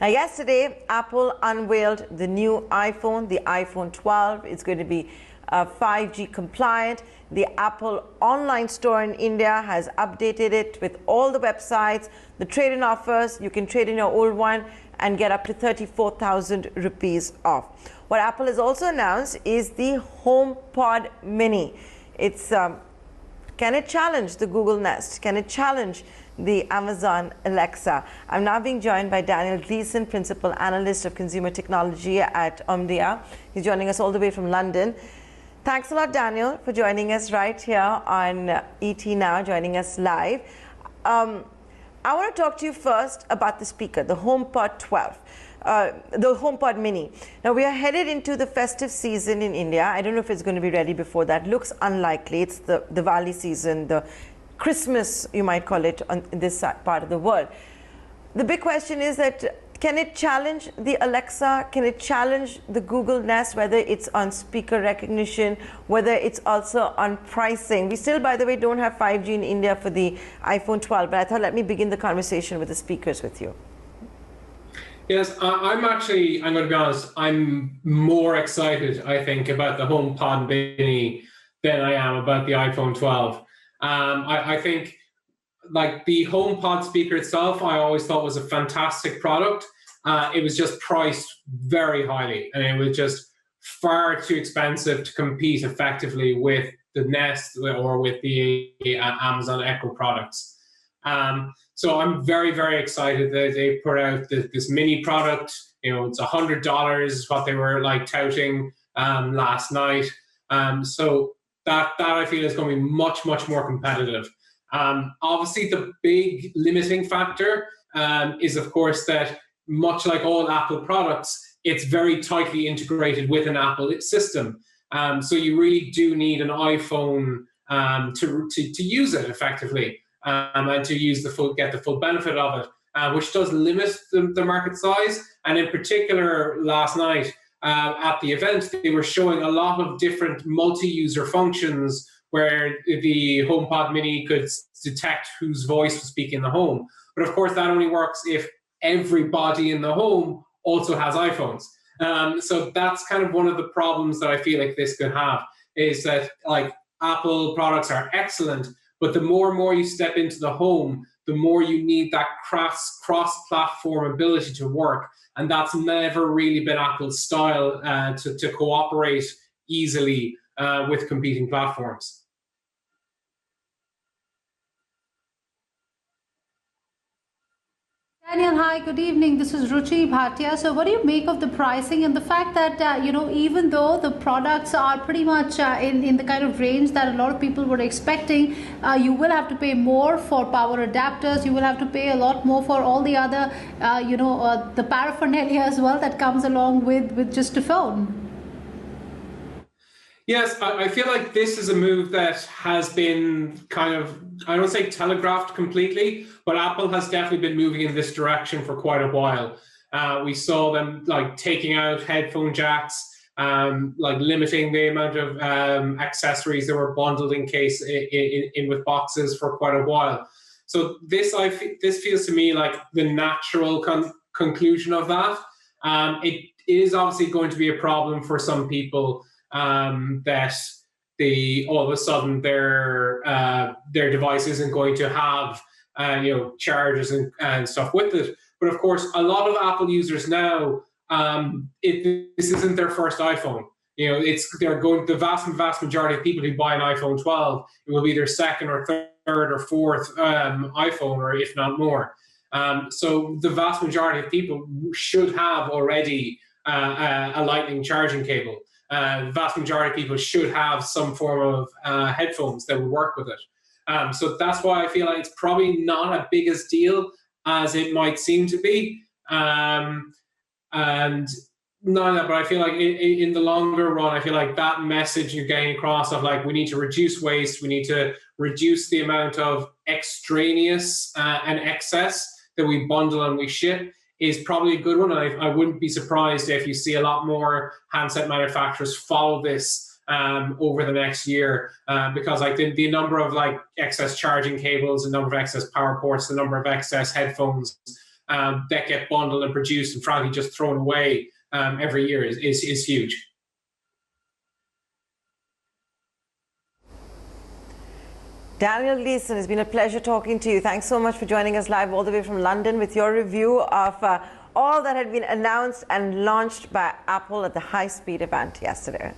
Now, yesterday, Apple unveiled the new iPhone, the iPhone 12. It's going to be 5G compliant. The Apple online store in India has updated it with all the websites, the trade-in offers. You can trade in your old one and get up to 34,000 rupees off. What Apple has also announced is the HomePod Mini. It's can it challenge the Google Nest? Can it challenge the Amazon Alexa? I'm now being joined by Daniel Gleeson, Principal Analyst of Consumer Technology at Omdia. He's joining us all the way from London. Thanks a lot, Daniel, for joining us right here on ET Now, joining us live. I want to talk to you first about the speaker, the HomePod 12. The HomePod Mini. Now, we are headed into the festive season in India. I don't know if it's going to be ready before that. Looks unlikely. It's the Diwali season, the Christmas, you might call it, on this part of the world. The big question is that, can it challenge the Alexa? Can it challenge the Google Nest, whether it's on speaker recognition, whether it's also on pricing? We still, by the way, don't have 5G in India for the iPhone 12, but I thought let me begin the conversation with the speakers with you. Yes, I'm going to be honest, I'm more excited, I think, about the HomePod Mini than I am about the iPhone 12. I think, like, the HomePod speaker itself, I always thought was a fantastic product. It was just priced very highly, and it was just far too expensive to compete effectively with the Nest or with the Amazon Echo products. So I'm very, very excited that they put out this mini product. You know, it's $100 is what they were like touting last night. So that I feel is going to be much, much more competitive. Obviously, the big limiting factor is, of course, that much like all Apple products, it's very tightly integrated with an Apple system. So you really do need an iPhone to use it effectively. And to get the full benefit of it, which does limit the market size. And in particular, last night at the event, they were showing a lot of different multi-user functions where the HomePod Mini could detect whose voice was speaking in the home. But of course, that only works if everybody in the home also has iPhones. So that's kind of one of the problems that I feel like this could have, is that, like, Apple products are excellent, but the more and more you step into the home, the more you need that cross-platform ability to work. And that's never really been Apple's style, to cooperate easily with competing platforms. Daniel, hi, good evening. This is Ruchi Bhatia. So what do you make of the pricing and the fact that, even though the products are pretty much in the kind of range that a lot of people were expecting, you will have to pay more for power adapters. You will have to pay a lot more for all the other, the paraphernalia as well that comes along with just a phone. Yes, I feel like this is a move that has been kind of, I don't say telegraphed completely, but Apple has definitely been moving in this direction for quite a while. We saw them like taking out headphone jacks, like limiting the amount of accessories that were bundled in with boxes for quite a while. So this feels to me like the natural conclusion of that. It is obviously going to be a problem for some people. That all of a sudden their device isn't going to have chargers and stuff with it. But of course, a lot of Apple users now, this isn't their first iPhone. The vast majority of people who buy an iPhone 12, it will be their second or third or fourth iPhone, or if not more. So the vast majority of people should have already a Lightning charging cable. The vast majority of people should have some form of headphones that would work with it. So that's why I feel like it's probably not as big a deal as it might seem to be. And none of that, but I feel like in the longer run, I feel like that message you're getting across of, like, we need to reduce waste, we need to reduce the amount of extraneous and excess that we bundle and we ship, is probably a good one. And I wouldn't be surprised if you see a lot more handset manufacturers follow this over the next year, because like the number of like excess charging cables, the number of excess power ports, the number of excess headphones that get bundled and produced and frankly just thrown away every year is huge. Daniel Gleeson, it's been a pleasure talking to you. Thanks so much for joining us live all the way from London with your review of all that had been announced and launched by Apple at the high-speed event yesterday.